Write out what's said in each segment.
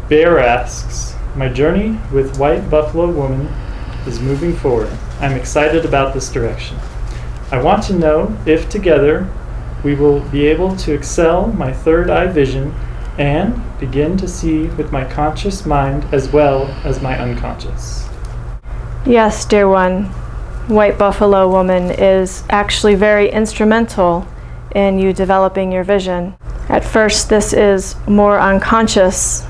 Bear asks, my journey with White Buffalo Woman is moving forward. I'm excited about this direction. I want to know if together we will be able to excel my third eye vision and begin to see with my conscious mind as well as my unconscious. Yes, dear one. White Buffalo Woman is actually very instrumental in you developing your vision. At first, this is more unconscious,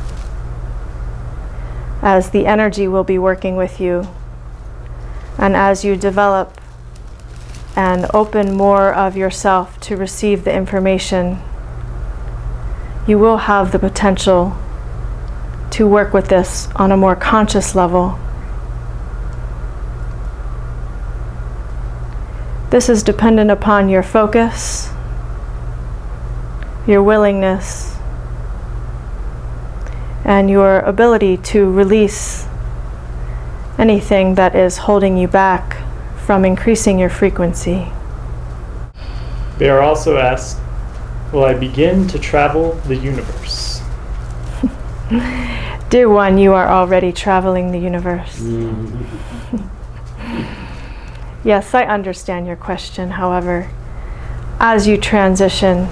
as the energy will be working with you. And as you develop and open more of yourself to receive the information, you will have the potential to work with this on a more conscious level. This is dependent upon your focus, your willingness, and your ability to release anything that is holding you back from increasing your frequency. Bear also asks, will I begin to travel the universe? Dear one, you are already traveling the universe. Yes, I understand your question. However, as you transition,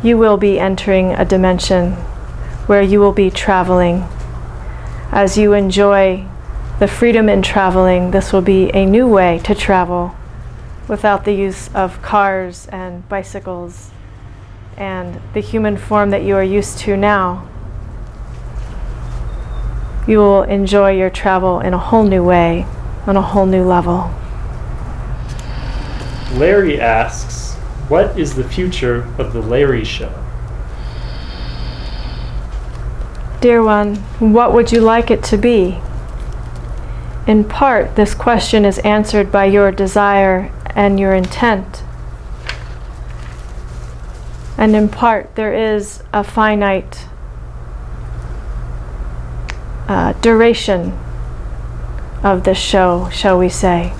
you will be entering a dimension where you will be traveling. As you enjoy the freedom in traveling, this will be a new way to travel without the use of cars and bicycles and the human form that you are used to now. You will enjoy your travel in a whole new way, on a whole new level. Larry asks, what is the future of the Larry Show? Dear one, what would you like it to be? In part, this question is answered by your desire and your intent. And in part, there is a finite duration of this show, shall we say.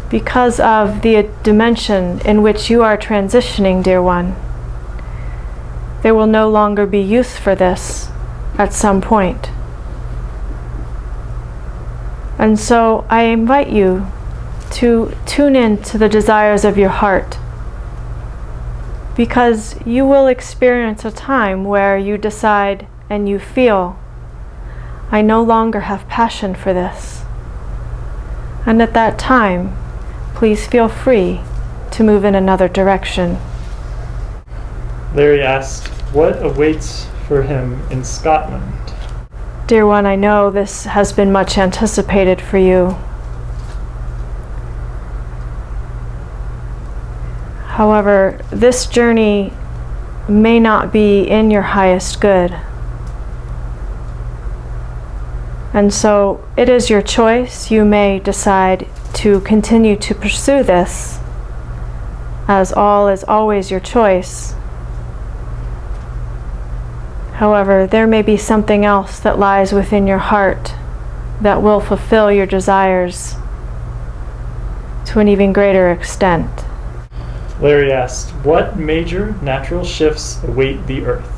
Because of the dimension in which you are transitioning, dear one, there will no longer be use for this at some point. And so I invite you to tune in to the desires of your heart, because you will experience a time where you decide and you feel, I no longer have passion for this. And at that time, please feel free to move in another direction. Larry asked, what awaits for him in Scotland? Dear one, I know this has been much anticipated for you. However, this journey may not be in your highest good. And so it is your choice. You may decide to continue to pursue this, as all is always your choice. However, there may be something else that lies within your heart that will fulfill your desires to an even greater extent. Larry asked, what major natural shifts await the Earth?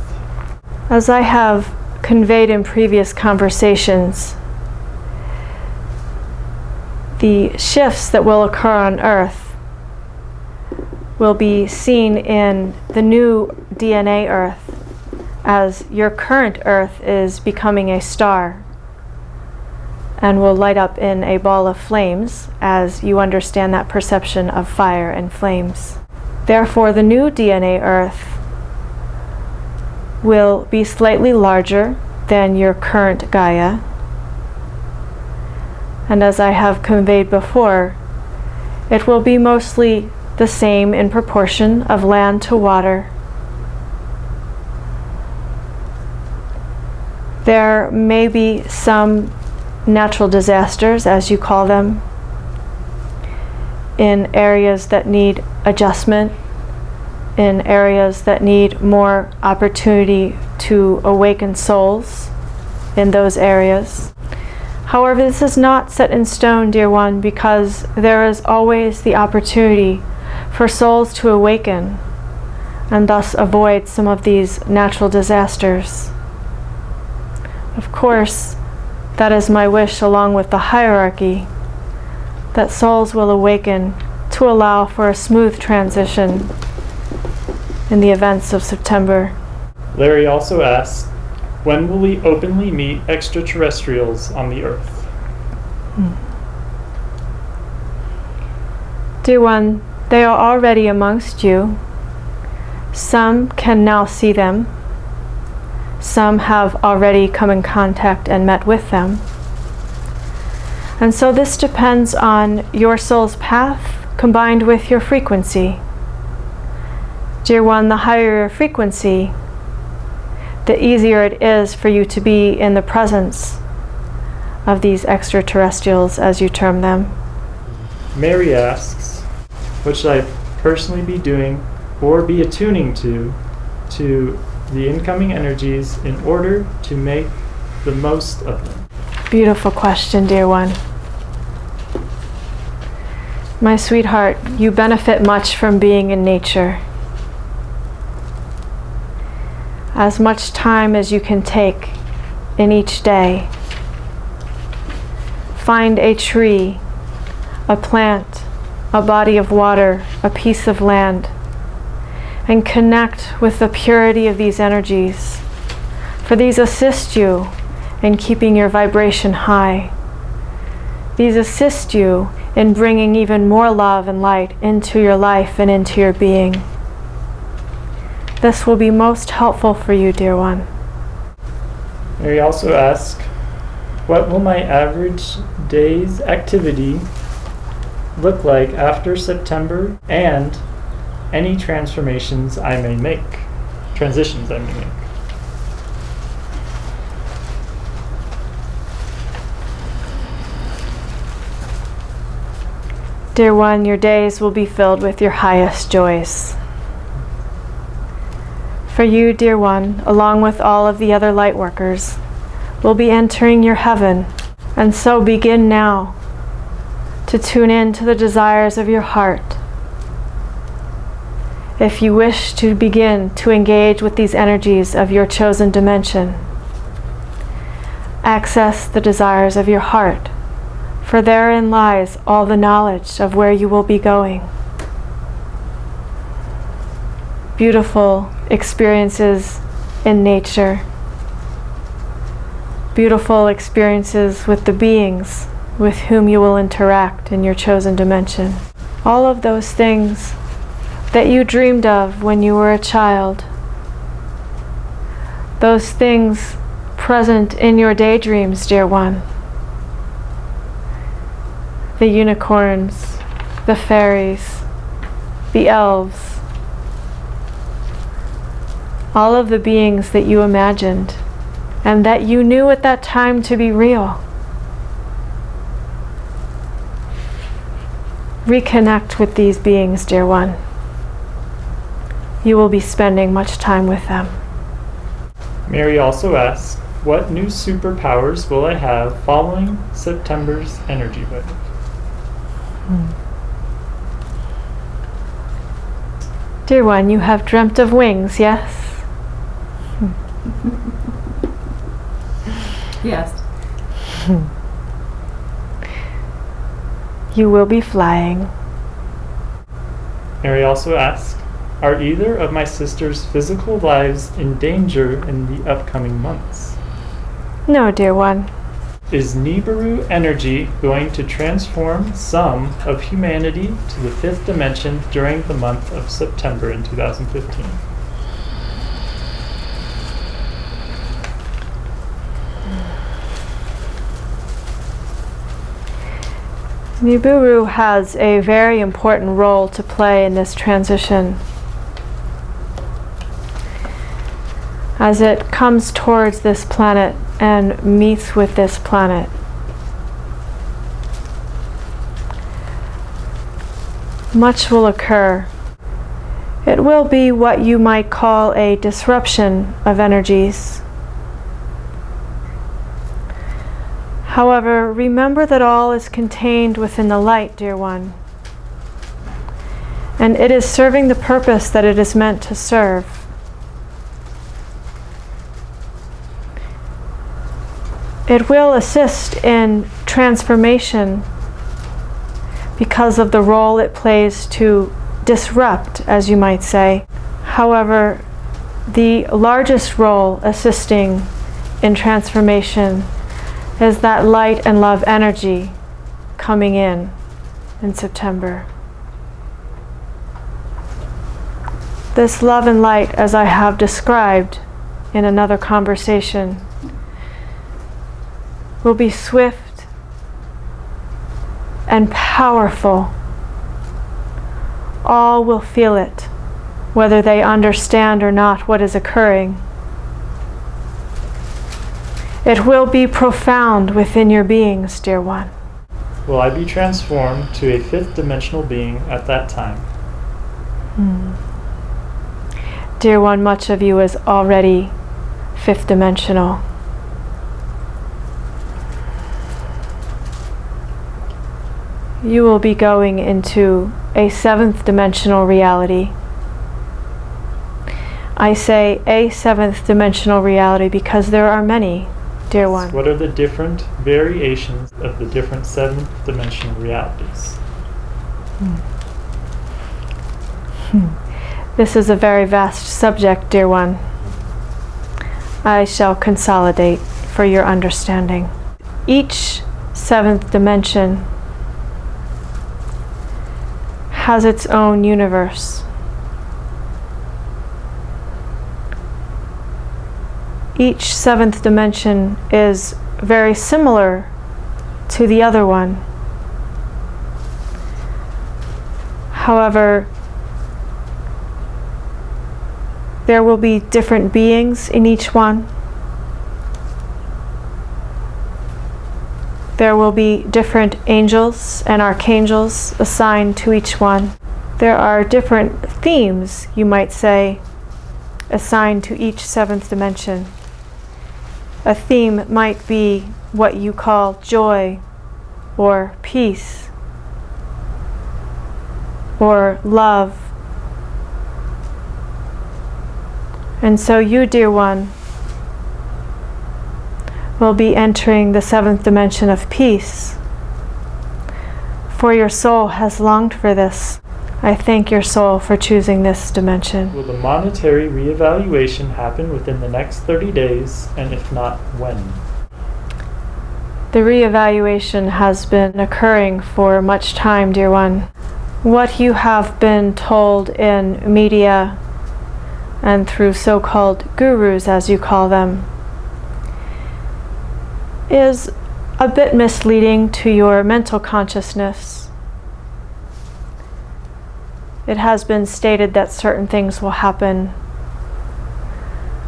As I have conveyed in previous conversations, the shifts that will occur on Earth will be seen in the new DNA Earth, as your current Earth is becoming a star and will light up in a ball of flames, as you understand that perception of fire and flames. Therefore, the new DNA Earth will be slightly larger than your current Gaia. And as I have conveyed before, it will be mostly the same in proportion of land to water. There may be some natural disasters, as you call them, in areas that need adjustment, in areas that need more opportunity to awaken souls in those areas. However, this is not set in stone, dear one, because there is always the opportunity for souls to awaken and thus avoid some of these natural disasters. Of course, that is my wish along with the hierarchy, that souls will awaken to allow for a smooth transition in the events of September. Larry also asked, when will we openly meet extraterrestrials on the Earth? Dear one, they are already amongst you. Some can now see them. Some have already come in contact and met with them. And so this depends on your soul's path combined with your frequency. Dear one, the higher your frequency, the easier it is for you to be in the presence of these extraterrestrials, as you term them. Mary asks, what should I personally be doing or be attuning to the incoming energies in order to make the most of them? Beautiful question, dear one. My sweetheart, you benefit much from being in nature. As much time as you can take in each day. Find a tree, a plant, a body of water, a piece of land, and connect with the purity of these energies, for these assist you in keeping your vibration high. These assist you in bringing even more love and light into your life and into your being. This will be most helpful for you, dear one. Mary also asks, what will my average day's activity look like after September, and any transitions I may make. Dear one, your days will be filled with your highest joys. For you, dear one, along with all of the other light workers, will be entering your heaven, and so begin now to tune in to the desires of your heart. If you wish to begin to engage with these energies of your chosen dimension, access the desires of your heart, for therein lies all the knowledge of where you will be going. Beautiful experiences in nature, beautiful experiences with the beings with whom you will interact in your chosen dimension. All of those things that you dreamed of when you were a child, those things present in your daydreams, dear one. The unicorns, the fairies, the elves, all of the beings that you imagined and that you knew at that time to be real. Reconnect with these beings, dear one. You will be spending much time with them. Mary also asks, what new superpowers will I have following September's energy wave? Dear one, you have dreamt of wings, yes? Yes. You will be flying. Mary also asks, are either of my sisters' physical lives in danger in the upcoming months? No, dear one. Is Nibiru energy going to transform some of humanity to the fifth dimension during the month of September in 2015? Nibiru has a very important role to play in this transition. As it comes towards this planet and meets with this planet, much will occur. It will be what you might call a disruption of energies. However, remember that all is contained within the light, dear one, and it is serving the purpose that it is meant to serve. It will assist in transformation because of the role it plays to disrupt, as you might say. However, the largest role assisting in transformation is that light and love energy coming in September. This love and light, as I have described in another conversation, will be swift and powerful. All will feel it, whether they understand or not what is occurring. It will be profound within your beings, dear one. Will I be transformed to a fifth dimensional being at that time? Dear one, much of you is already fifth dimensional. You will be going into a seventh dimensional reality. I say a seventh dimensional reality because there are many, dear one. What are the different variations of the different seventh dimensional realities? This is a very vast subject, dear one. I shall consolidate for your understanding. Each seventh dimension has its own universe. Each seventh dimension is very similar to the other one. However, there will be different beings in each one. There will be different angels and archangels assigned to each one. There are different themes, you might say, assigned to each seventh dimension. A theme might be what you call joy, or peace, or love. And so you, dear one, will be entering the seventh dimension of peace. For your soul has longed for this. I thank your soul for choosing this dimension. Will the monetary reevaluation happen within the next 30 days, and if not, when? The reevaluation has been occurring for much time, dear one. What you have been told in media and through so-called gurus, as you call them, is a bit misleading to your mental consciousness. It has been stated that certain things will happen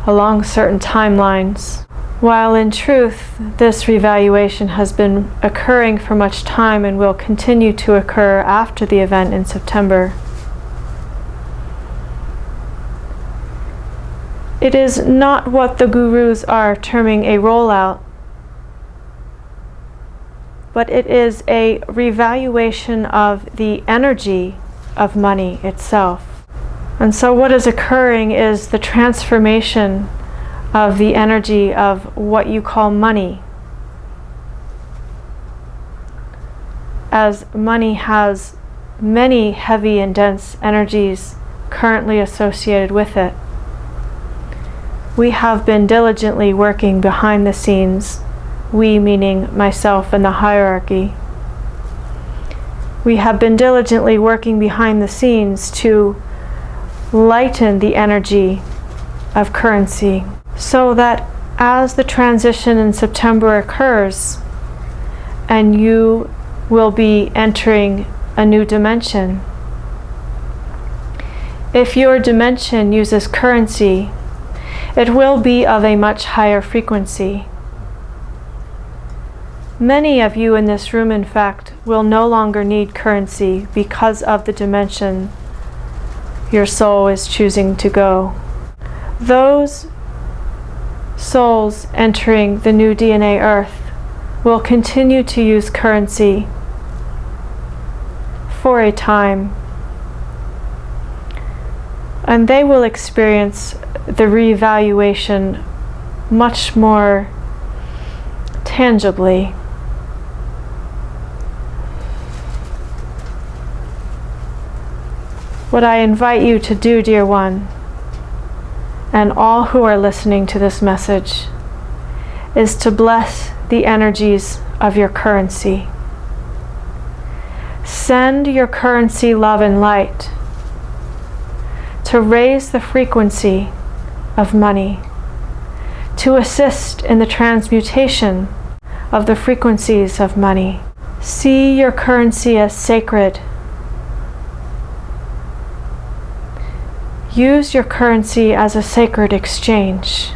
along certain timelines, while in truth, this reevaluation has been occurring for much time and will continue to occur after the event in September. It is not what the gurus are terming a rollout, but it is a revaluation of the energy of money itself. And so what is occurring is the transformation of the energy of what you call money. As money has many heavy and dense energies currently associated with it, we have been diligently working behind the scenes, we meaning myself and the hierarchy. We have been diligently working behind the scenes to lighten the energy of currency so that as the transition in September occurs and you will be entering a new dimension, if your dimension uses currency, it will be of a much higher frequency. Many of you in this room, in fact, will no longer need currency because of the dimension your soul is choosing to go. Those souls entering the new DNA Earth will continue to use currency for a time, and they will experience the reevaluation much more tangibly. What I invite you to do, dear one, and all who are listening to this message, is to bless the energies of your currency. Send your currency love and light to raise the frequency of money, to assist in the transmutation of the frequencies of money. See your currency as sacred. Use your currency as a sacred exchange.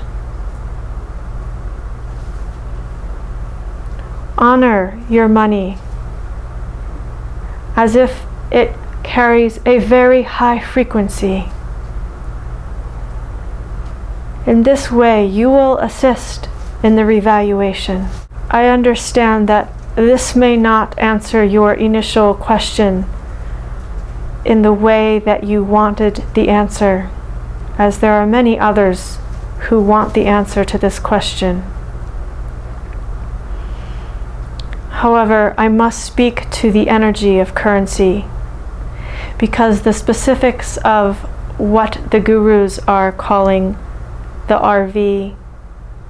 Honor your money as if it carries a very high frequency. In this way, you will assist in the reevaluation. I understand that this may not answer your initial question in the way that you wanted the answer, as there are many others who want the answer to this question. However, I must speak to the energy of currency, because the specifics of what the gurus are calling the RV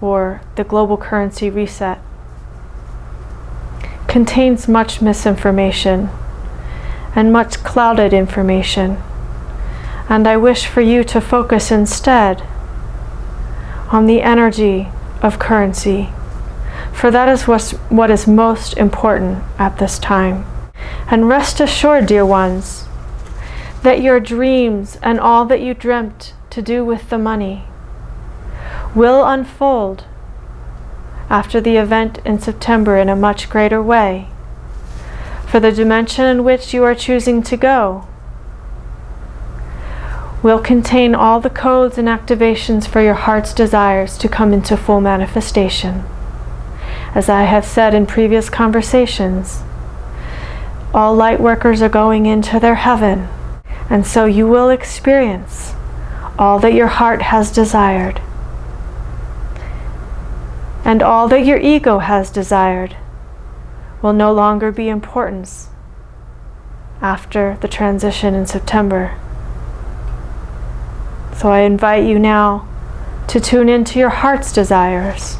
or the global currency reset contains much misinformation and much clouded information, and I wish for you to focus instead on the energy of currency, for that is what is most important at this time. And rest assured, dear ones, that your dreams and all that you dreamt to do with the money will unfold after the event in September in a much greater way. For the dimension in which you are choosing to go will contain all the codes and activations for your heart's desires to come into full manifestation. As I have said in previous conversations, all light workers are going into their heaven, and so you will experience all that your heart has desired. And all that your ego has desired will no longer be importance after the transition in September. So I invite you now to tune into your heart's desires,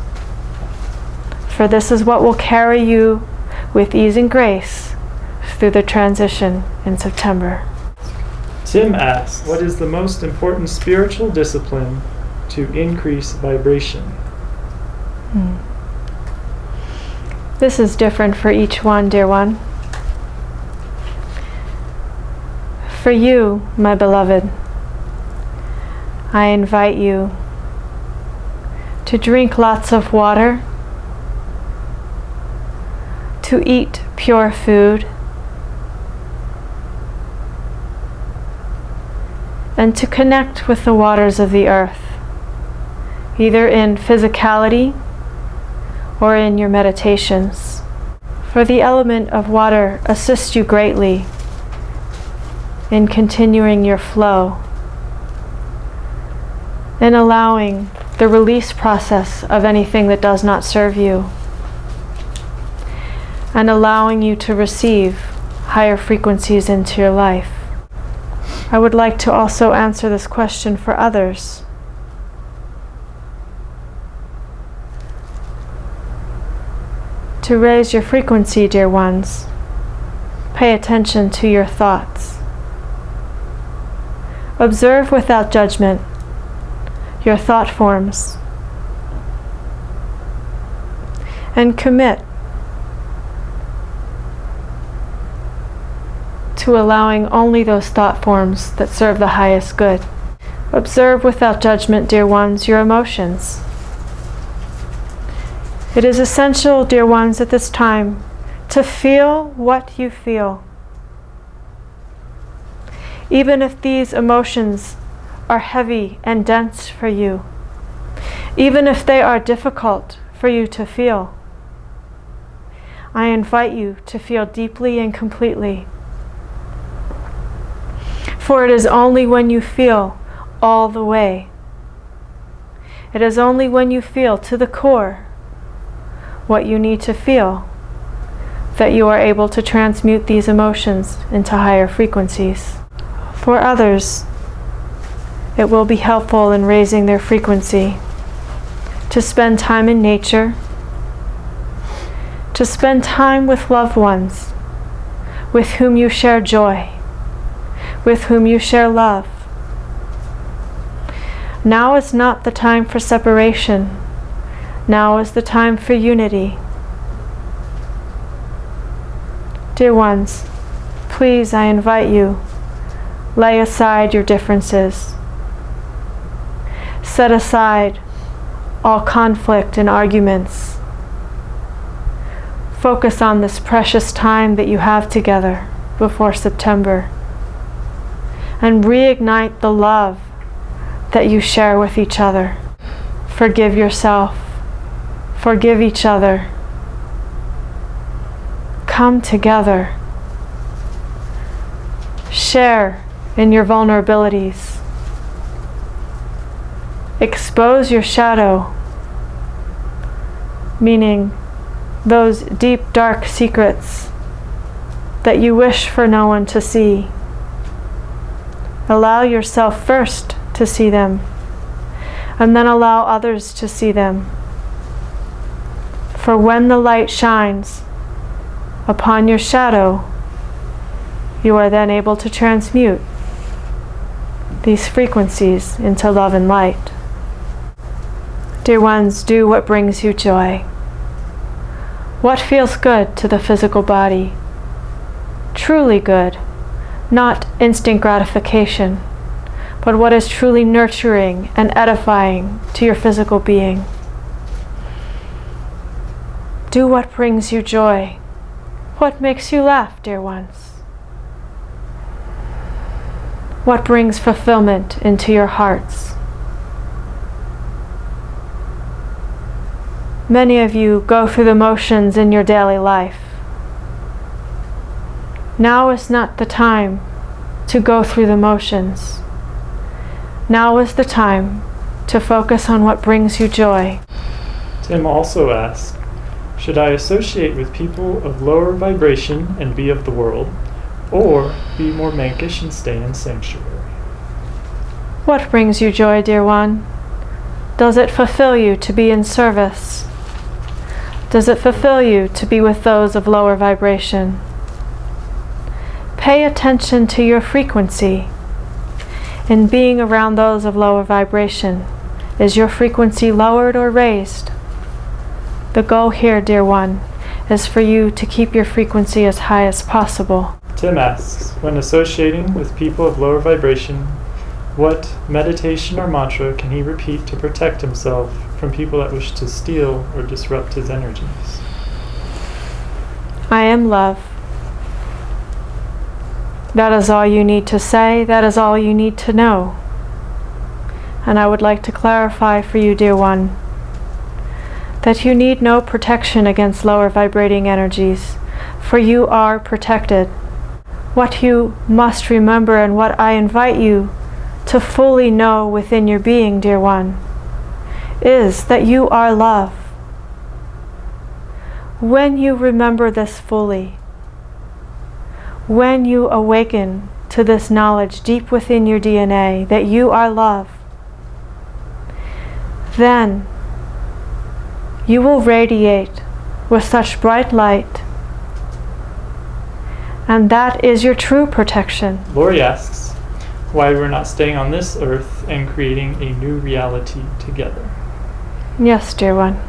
for this is what will carry you with ease and grace through the transition in September. Tim asks, what is the most important spiritual discipline to increase vibration? This is different for each one, dear one. For you, my beloved, I invite you to drink lots of water, to eat pure food, and to connect with the waters of the earth, either in physicality or in your meditations. For the element of water assists you greatly in continuing your flow, in allowing the release process of anything that does not serve you, and allowing you to receive higher frequencies into your life. I would like to also answer this question for others. To raise your frequency, dear ones, pay attention to your thoughts. Observe without judgment your thought forms, and commit to allowing only those thought forms that serve the highest good. Observe without judgment, dear ones, your emotions. It is essential, dear ones, at this time to feel what you feel. Even if these emotions are heavy and dense for you, even if they are difficult for you to feel, I invite you to feel deeply and completely. For it is only when you feel all the way, it is only when you feel to the core, what you need to feel, that you are able to transmute these emotions into higher frequencies. For others, it will be helpful in raising their frequency to spend time in nature, to spend time with loved ones with whom you share joy, with whom you share love. Now is not the time for separation. Now is the time for unity. Dear ones, please, I invite you, lay aside your differences. Set aside all conflict and arguments. Focus on this precious time that you have together before September, and reignite the love that you share with each other. Forgive yourself. Forgive each other. Come together. Share in your vulnerabilities. Expose your shadow, meaning those deep, dark secrets that you wish for no one to see. Allow yourself first to see them, and then allow others to see them. For when the light shines upon your shadow, you are then able to transmute these frequencies into love and light. Dear ones, do what brings you joy. What feels good to the physical body? Truly good, not instant gratification, but what is truly nurturing and edifying to your physical being. Do what brings you joy. What makes you laugh, dear ones? What brings fulfillment into your hearts? Many of you go through the motions in your daily life. Now is not the time to go through the motions. Now is the time to focus on what brings you joy. Tim also asked, should I associate with people of lower vibration and be of the world, or be more mankish and stay in sanctuary? What brings you joy, dear one? Does it fulfill you to be in service? Does it fulfill you to be with those of lower vibration? Pay attention to your frequency. In being around those of lower vibration, is your frequency lowered or raised? The goal here, dear one, is for you to keep your frequency as high as possible. Tim asks, when associating with people of lower vibration, what meditation or mantra can he repeat to protect himself from people that wish to steal or disrupt his energies? I am love. That is all you need to say. That is all you need to know. And I would like to clarify for you, dear one, that you need no protection against lower vibrating energies, for you are protected. What you must remember, and what I invite you to fully know within your being, dear one, is that you are love. When you remember this fully, when you awaken to this knowledge deep within your DNA that you are love, then you will radiate with such bright light, and that is your true protection. Laurie asks why we're not staying on this earth and creating a new reality together. Yes, dear one.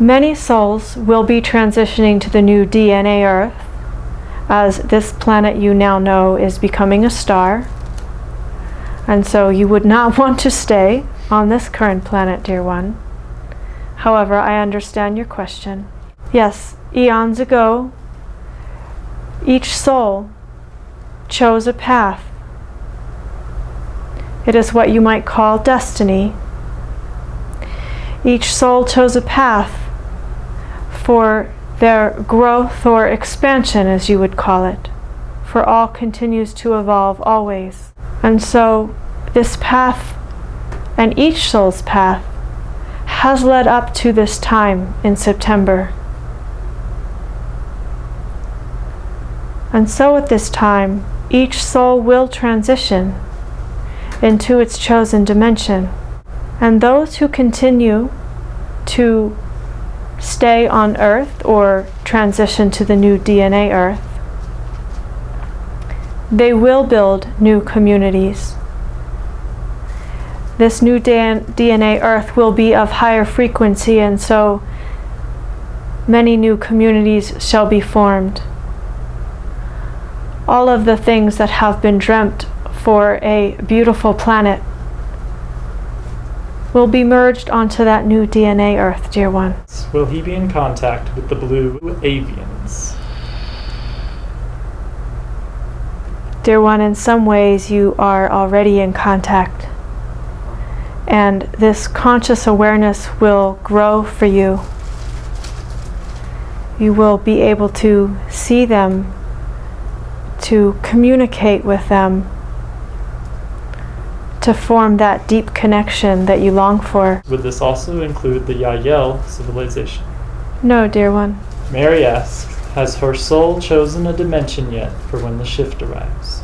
Many souls will be transitioning to the new DNA Earth, as this planet you now know is becoming a star. And so you would not want to stay on this current planet, dear one. However, I understand your question. Yes, eons ago, each soul chose a path. It is what you might call destiny. Each soul chose a path for their growth or expansion, as you would call it, for all continues to evolve always. And so this path, and each soul's path, has led up to this time in September. And so at this time, each soul will transition into its chosen dimension. And those who continue to stay on Earth or transition to the new DNA Earth, they will build new communities. This new DNA Earth will be of higher frequency, and so many new communities shall be formed. All of the things that have been dreamt for a beautiful planet will be merged onto that new DNA Earth, dear one. Will he be in contact with the blue avians? Dear one, in some ways you are already in contact. And this conscious awareness will grow for you. You will be able to see them, to communicate with them, to form that deep connection that you long for. Would this also include the Yahel civilization? No, dear one. Mary asks, has her soul chosen a dimension yet for when the shift arrives?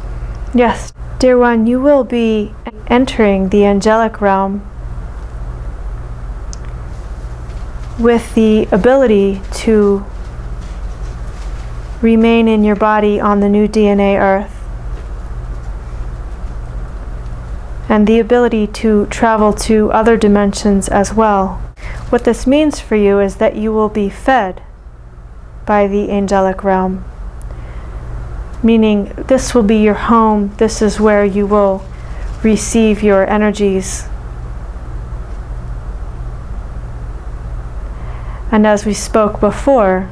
Yes, dear one, you will be entering the angelic realm with the ability to remain in your body on the new DNA Earth, and the ability to travel to other dimensions as well. What this means for you is that you will be fed by the angelic realm, meaning this will be your home. This is where you will receive your energies. And as we spoke before,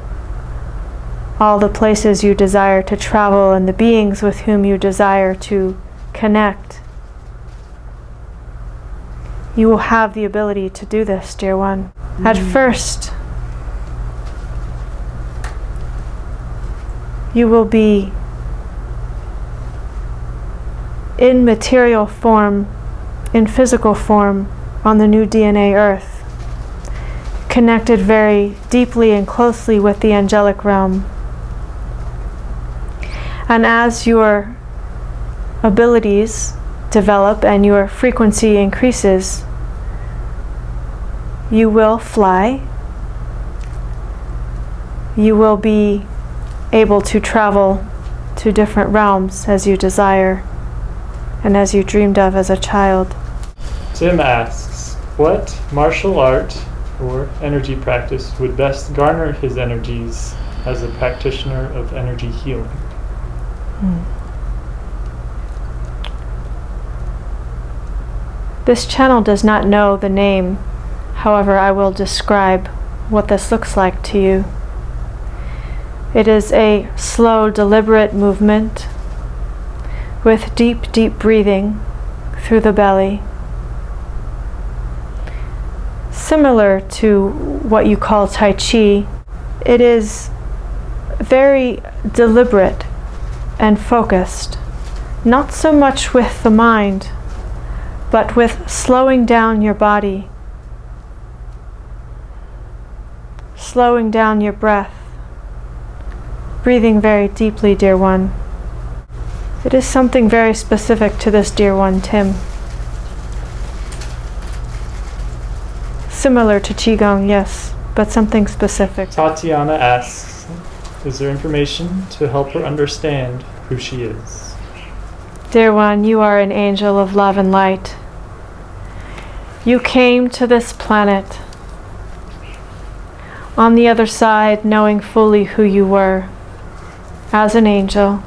all the places you desire to travel and the beings with whom you desire to connect, you will have the ability to do this, dear one. At first, you will be in material form, in physical form, on the new DNA Earth, connected very deeply and closely with the angelic realm. And as your abilities develop and your frequency increases, you will fly. You will be able to travel to different realms as you desire and as you dreamed of as a child. Tim asks, what martial art or energy practice would best garner his energies as a practitioner of energy healing? This channel does not know the name. However, I will describe what this looks like to you. It is a slow, deliberate movement with deep, deep breathing through the belly. Similar to what you call Tai Chi, it is very deliberate and focused, not so much with the mind, but with slowing down your body, slowing down your breath, breathing very deeply, dear one. It is something very specific to this dear one, Tim. Similar to Qigong, yes, but something specific. Tatyana asks, is there information to help her understand who she is? Dear one, you are an angel of love and light. You came to this planet on the other side knowing fully who you were, as an angel,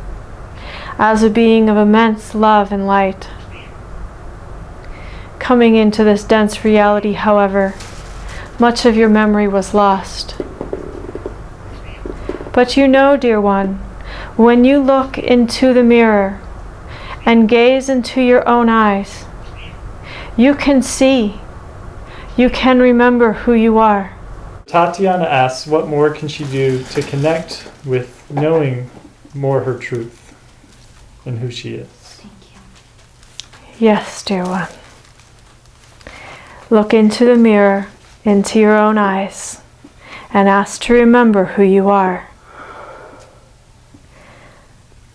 as a being of immense love and light. Coming into this dense reality, however, much of your memory was lost. But you know, dear one, when you look into the mirror and gaze into your own eyes, you can see, you can remember who you are. Tatyana asks, what more can she do to connect with knowing more her truth and who she is? Thank you. Yes, dear one. Look into the mirror into your own eyes and ask to remember who you are.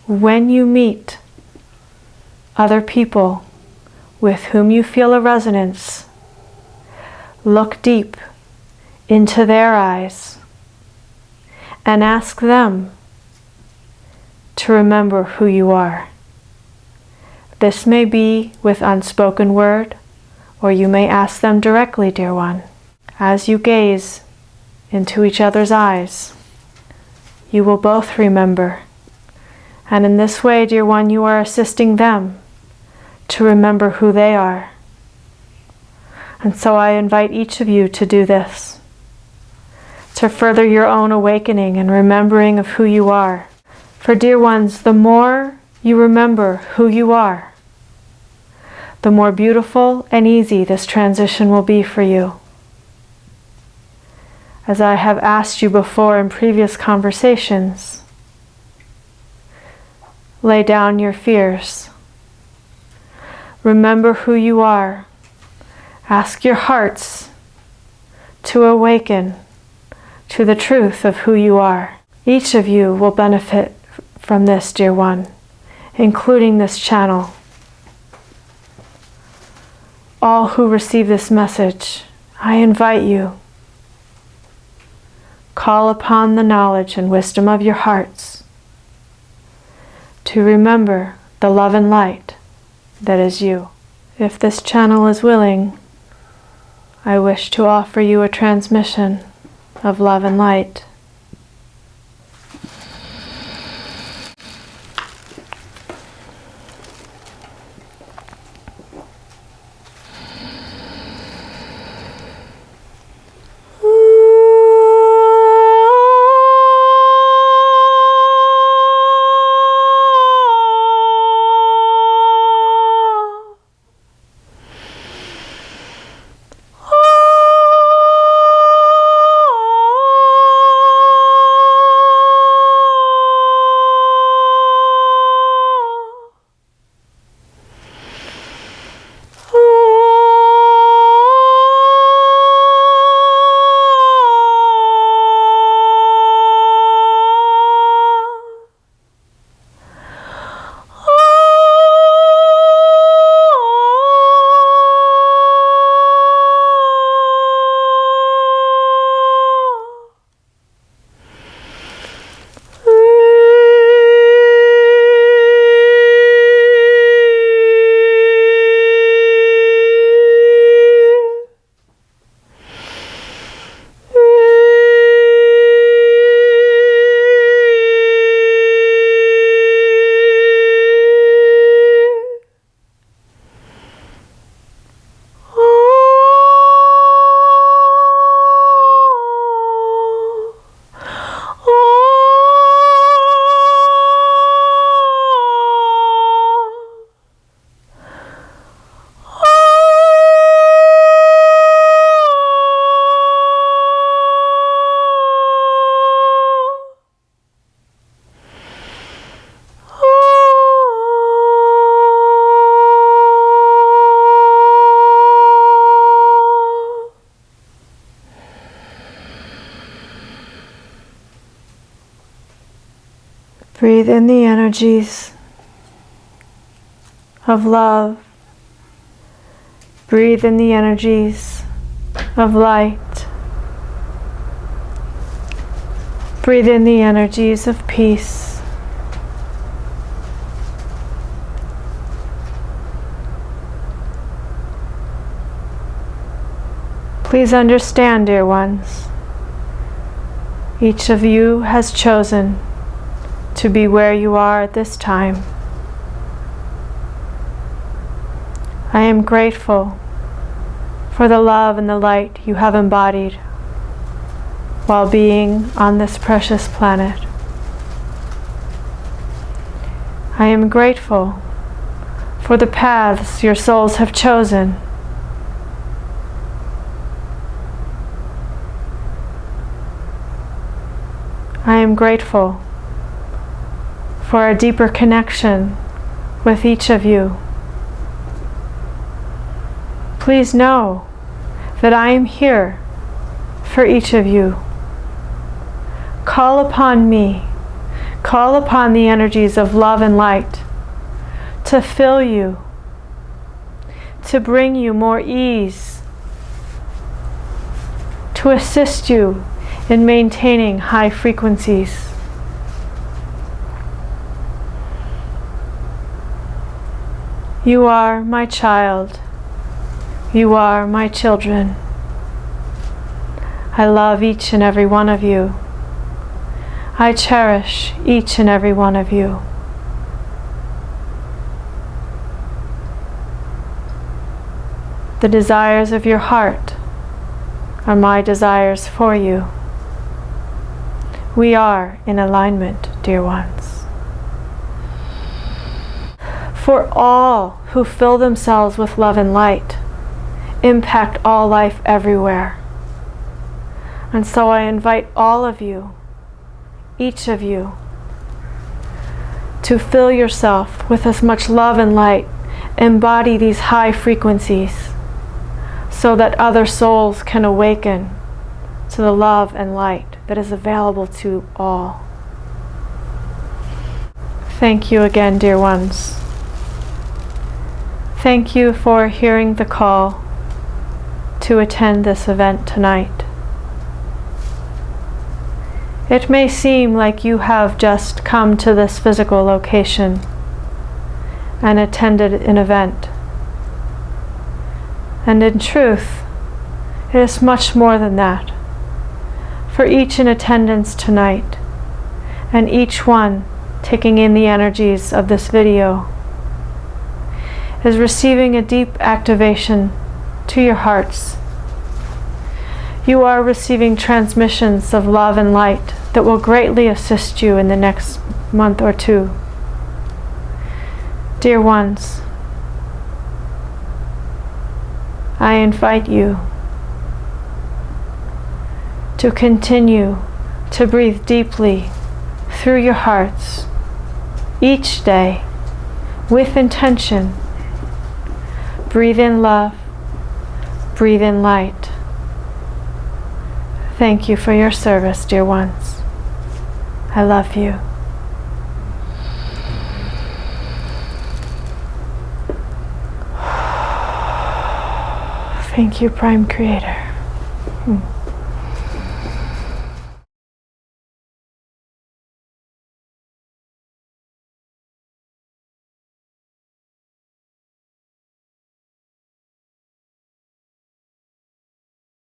When you meet other people with whom you feel a resonance, look deep into their eyes and ask them to remember who you are. This may be with unspoken word, or you may ask them directly, dear one. As you gaze into each other's eyes, you will both remember. And in this way, dear one, you are assisting them to remember who they are. And so I invite each of you to do this, to further your own awakening and remembering of who you are. For dear ones, the more you remember who you are, the more beautiful and easy this transition will be for you. As I have asked you before in previous conversations, lay down your fears. Remember who you are. Ask your hearts to awaken to the truth of who you are. Each of you will benefit from this, dear one, including this channel. All who receive this message, I invite you, call upon the knowledge and wisdom of your hearts to remember the love and light that is you. If this channel is willing, I wish to offer you a transmission of love and light. Breathe in the energies of love. Breathe in the energies of light. Breathe in the energies of peace. Please understand, dear ones, each of you has chosen to be where you are at this time. I am grateful for the love and the light you have embodied while being on this precious planet. I am grateful for the paths your souls have chosen. I am grateful for a deeper connection with each of you. Please know that I am here for each of you. Call upon me. Call upon the energies of love and light to fill you, to bring you more ease, to assist you in maintaining high frequencies. You are my child. You are my children. I love each and every one of you. I cherish each and every one of you. The desires of your heart are my desires for you. We are in alignment, dear ones. For all who fill themselves with love and light, impact all life everywhere. And so I invite all of you, each of you, to fill yourself with as much love and light, embody these high frequencies, so that other souls can awaken to the love and light that is available to all. Thank you again, dear ones. Thank you for hearing the call to attend this event tonight. It may seem like you have just come to this physical location and attended an event. And in truth, it is much more than that. For each in attendance tonight, and each one taking in the energies of this video, is receiving a deep activation to your hearts. You are receiving transmissions of love and light that will greatly assist you in the next month or two. Dear ones, I invite you to continue to breathe deeply through your hearts each day with intention. Breathe in love, breathe in light. Thank you for your service, dear ones. I love you. Thank you, Prime Creator.